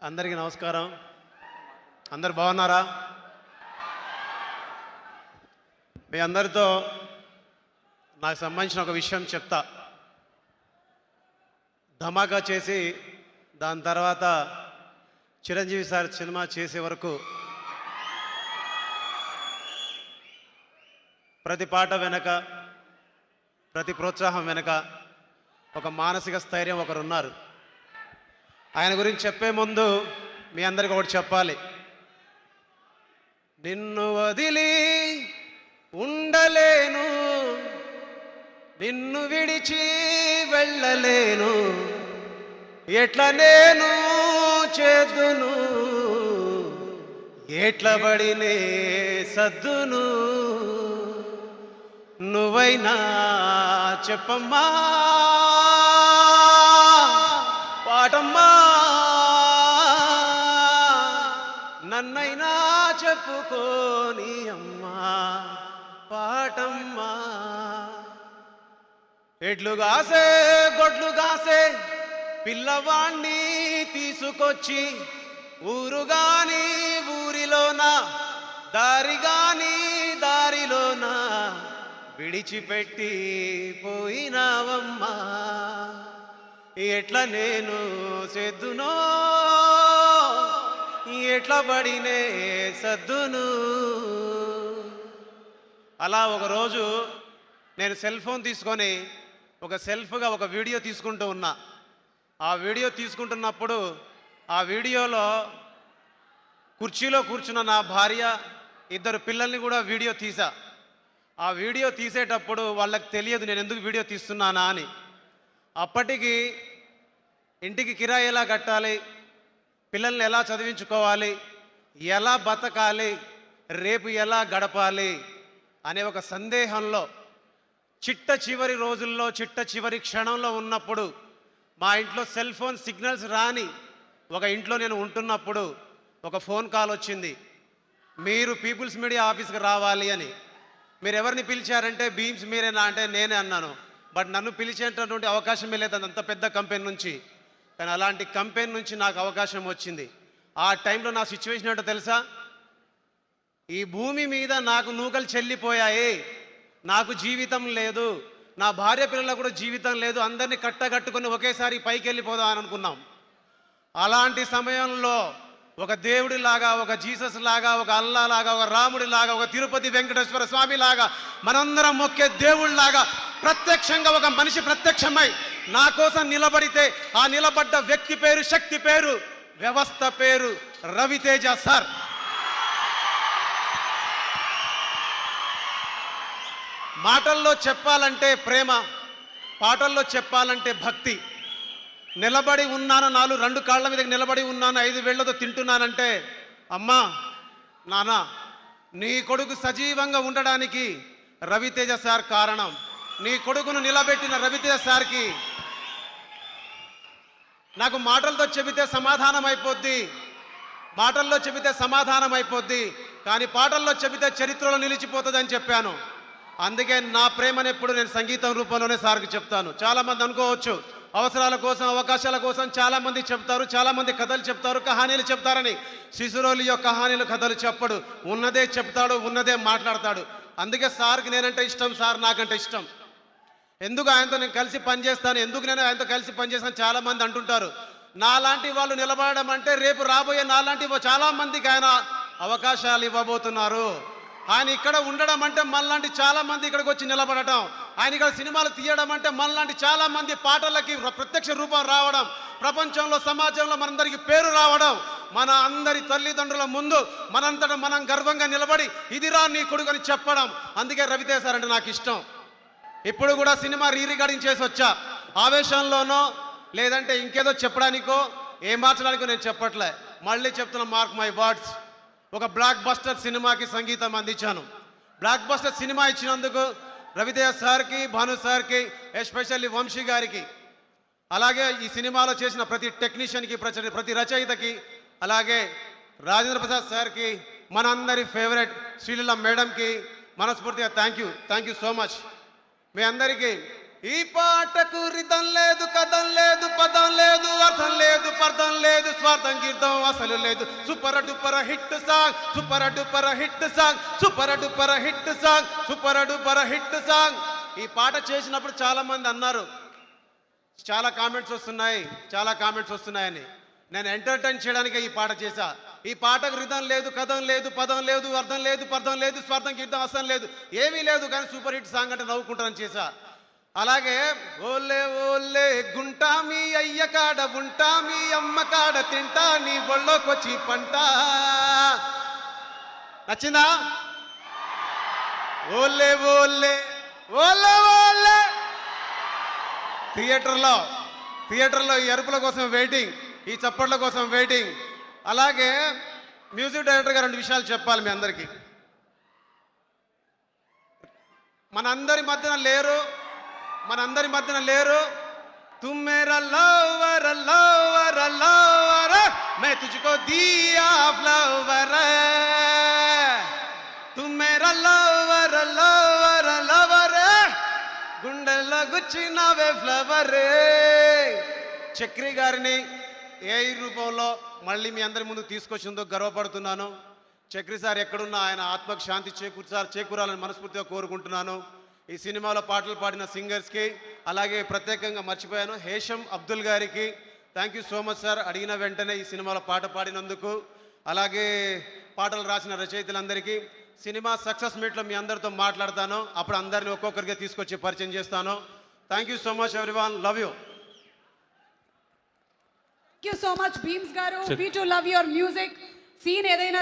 అందరికీ నమస్కారం. అందరు బాగున్నారా? మీ అందరితో నాకు సంబంధించిన ఒక విషయం చెప్తా. ధమాకా చేసి దాని తర్వాత చిరంజీవి సార్ సినిమా చేసే వరకు ప్రతి పాట వెనక, ప్రతి ప్రోత్సాహం వెనక ఒక మానసిక స్థైర్యం ఒకరున్నారు. ఆయన గురించి చెప్పే ముందు మీ అందరికీ ఒకటి చెప్పాలి. నిన్ను వదిలి ఉండలేను, నిన్ను విడిచి వెళ్ళలేను, ఎట్లా నేను చేదును, ఎట్ల పడినే సద్దును, నువ్వైనా చెప్పమ్మా పాటమ్మా, నన్నైనా చెప్పుకోని అమ్మా పాటమ్మా. ఎడ్లు గాసే గొడ్లు గాసే పిల్లవాణ్ణి తీసుకొచ్చి ఊరుగాని ఊరిలోన, దారిగాని దారిలోన విడిచిపెట్టి పోయినావమ్మా, ఎట్లా నేను సెద్దునో, ఎట్లా పడినే సద్దును. అలా ఒకరోజు నేను సెల్ ఫోన్ తీసుకొని ఒక సెల్ఫ్గా ఒక వీడియో తీసుకుంటూ ఉన్నా. ఆ వీడియో తీసుకుంటున్నప్పుడు ఆ వీడియోలో కుర్చీలో కూర్చున్న నా భార్య, ఇద్దరు పిల్లల్ని కూడా వీడియో తీసా. ఆ వీడియో తీసేటప్పుడు వాళ్ళకి తెలియదు నేను ఎందుకు వీడియో తీస్తున్నానా అని. అప్పటికి ఇంటికి కిరాయి ఎలా కట్టాలి, పిల్లల్ని ఎలా చదివించుకోవాలి, ఎలా బతకాలి, రేపు ఎలా గడపాలి అనే ఒక సందేహంలో చిట్ట చివరి రోజుల్లో, చిట్ట చివరి క్షణంలో ఉన్నప్పుడు మా ఇంట్లో సెల్ ఫోన్ సిగ్నల్స్ రాని ఒక ఇంట్లో నేను ఉంటున్నప్పుడు ఒక ఫోన్ కాల్ వచ్చింది. మీరు పీపుల్స్ మీడియా ఆఫీస్కి రావాలి అని. మీరు ఎవరిని పిలిచారంటే బీమ్స్ మీరేనా అంటే నేనే అన్నాను. బట్ నన్ను పిలిచేటటువంటి అవకాశమే లేదు అంత పెద్ద కంపెనీ నుంచి. కానీ అలాంటి కంపెనీ నుంచి నాకు అవకాశం వచ్చింది. ఆ టైంలో నా సిచ్యువేషన్ ఏంటో తెలుసా? ఈ భూమి మీద నాకు నూకలు చెల్లిపోయాయి, నాకు జీవితం లేదు, నా భార్య పిల్లలకు కూడా జీవితం లేదు, అందరినీ కట్టగట్టుకుని ఒకేసారి పైకి వెళ్ళిపోదాం అని అనుకున్నాం. అలాంటి సమయంలో ఒక దేవుడి లాగా, ఒక జీసస్ లాగా, ఒక అల్లా లాగా, ఒక రాముడి లాగా, ఒక తిరుపతి వెంకటేశ్వర స్వామి లాగా, మనందరం మొక్కే దేవుళ్ళలాగా ప్రత్యక్షంగా ఒక మనిషి ప్రత్యక్షమై నా కోసం నిలబడితే ఆ నిలబడ్డ వ్యక్తి పేరు, శక్తి పేరు, వ్యవస్థ పేరు రవితేజ సార్. మాటల్లో చెప్పాలంటే ప్రేమ, పాటల్లో చెప్పాలంటే భక్తి. నిలబడి ఉన్నాను, రెండు కాళ్ళ మీద నిలబడి ఉన్నాను, 5 వేళ్లతో తింటున్నానంటే అమ్మా నాన్న నీ కొడుకు సజీవంగా ఉండడానికి రవితేజ సార్ కారణం. నీ కొడుకును నిలబెట్టిన రవితేజ సార్కి నాకు మాటలతో చెబితే సమాధానం అయిపోద్ది, మాటల్లో చెబితే సమాధానం అయిపోద్ది, కానీ పాటల్లో చెబితే చరిత్రలో నిలిచిపోతుంది అని చెప్పాను. అందుకే నా ప్రేమను ఎప్పుడు నేను సంగీతం రూపంలోనే సార్కి చెప్తాను. చాలామంది అనుకోవచ్చు అవసరాల కోసం, అవకాశాల కోసం చాలామంది చెప్తారు, చాలామంది కథలు చెప్తారు, కహానీలు చెప్తారని. శిశురోలి యొక్క కహానీలు, కథలు చెప్పడు, ఉన్నదే చెప్తాడు, ఉన్నదే మాట్లాడతాడు. అందుకే సార్కి నేనంటే ఇష్టం, సార్ నాకంటే ఇష్టం. ఎందుకు ఆయనతో నేను కలిసి పనిచేస్తాను, ఎందుకు నేను ఆయనతో కలిసి పనిచేస్తాను చాలామంది అంటుంటారు. నాలాంటి వాళ్ళు నిలబడడం అంటే రేపు రాబోయే నాలాంటి చాలామందికి ఆయన అవకాశాలు ఇవ్వబోతున్నారు. ఆయన ఇక్కడ ఉండడం అంటే మనలాంటి చాలామంది ఇక్కడికి వచ్చి నిలబడటం, ఆయన ఇక్కడ సినిమాలు తీయడం అంటే మనలాంటి చాలామంది పాటలకి ప్రత్యక్ష రూపం రావడం, ప్రపంచంలో సమాజంలో మనందరికీ పేరు రావడం, మన అందరి తల్లిదండ్రుల ముందు మనంతటా మనం గర్వంగా నిలబడి ఇదిరా నీ కొడుకు అని చెప్పడం. అందుకే రవితేజ సార్ అంటే నాకు ఇష్టం. ఇప్పుడు కూడా సినిమా రికార్డింగ్ చేసి వచ్చా. ఆవేశంలోనో లేదంటే ఇంకేదో చెప్పడానికో ఏం మార్చడానికో నేను చెప్పట్లే, మళ్ళీ చెప్తున్నా, మార్క్ మై వర్డ్స్. ఒక బ్లాక్ బస్టర్ సినిమాకి సంగీతం అందించాను. బ్లాక్ బస్టర్ సినిమా ఇచ్చినందుకు రవితేజ సార్కి, భాను సార్కి, ఎస్పెషల్లీ వంశీ గారికి, అలాగే ఈ సినిమాలో చేసిన ప్రతి టెక్నీషియన్కి, ప్రతి రచయితకి, అలాగే రాజేంద్ర ప్రసాద్ సార్కి, మనందరి ఫేవరెట్ శ్రీలీల మేడంకి మనస్ఫూర్తిగా థ్యాంక్ యూ సో మచ్. మీ అందరికీ ఈ పాటకు రితం లేదు, కథం లేదు, పదం లేదు, అర్థం లేదు, పర్థం లేదు, స్వార్థం గీర్థం అసలు లేదు. Super duper hit song, super duper hit song, super duper hit song, super duper hit song. ఈ పాట చేసినప్పుడు చాలా మంది అన్నారు, చాలా కామెంట్స్ వస్తున్నాయని. నేను ఎంటర్టైన్ చేయడానికి ఈ పాట చేశా. ఈ పాటకు రిధం లేదు, కథం లేదు, పదం లేదు, అర్థం లేదు, పర్థం లేదు, స్వార్థం గీర్థం అసలు లేదు, ఏమీ లేదు, కానీ సూపర్ హిట్ సాంగ్ అంటే నవ్వుకుంటానని చేశా. అలాగే ఓలే ఓలే గుంటా మీ అయ్య కాడ ఉంటా, మీ అమ్మ కాడ తింటా, నీ బొళ్ళోకొచ్చి పంట. నచ్చిందా? ఓలే ఓలే ఓలే ఓలే. థియేటర్లో ఈ అరుపుల కోసం వెయిటింగ్, ఈ చప్పట్ల కోసం వెయిటింగ్. అలాగే మ్యూజిక్ డైరెక్టర్ గారు 2 విషయాలు చెప్పాలి మీ అందరికీ. మనందరి మధ్యన లేరు. तुम मेरा लवर लवर लवर, मैं तुझको दिया फ्लावर. तुम मेरा लवर लवर लवर, గుండెల్లో గుచ్చినవే ఫ్లవర్. చక్రి గారిని ఏఐ రూపంలో మళ్ళీ మీ అందరి ముందు తీసుకొచ్చేందుకు గర్వపడుతున్నాను. చక్రి సార్ ఎక్కడున్నా ఆయన ఆత్మకు శాంతి చేకూరాలని మనస్ఫూర్తిగా కోరుకుంటున్నాను. ఈ సినిమాలో పాటలు పాడిన సింగర్స్కి, అలాగే ప్రత్యేకంగా మర్చిపోయాను హేషం అబ్దుల్ గారికి thank you so much sir, అడిగిన వెంటనే ఈ సినిమాలో పాట పాడినందుకు. అలాగే పాటలు రాసిన రచయితలందరికీ. సినిమా సక్సెస్ మీట్లో మీ అందరితో మాట్లాడతాను, అప్పుడు అందరిని ఒక్కొక్కరిగా తీసుకొచ్చి పరిచయం చేస్తాను. Thank you so much everyone, love you. Thank you so much, Beams garu. We too love your music. Scene ఏదైనా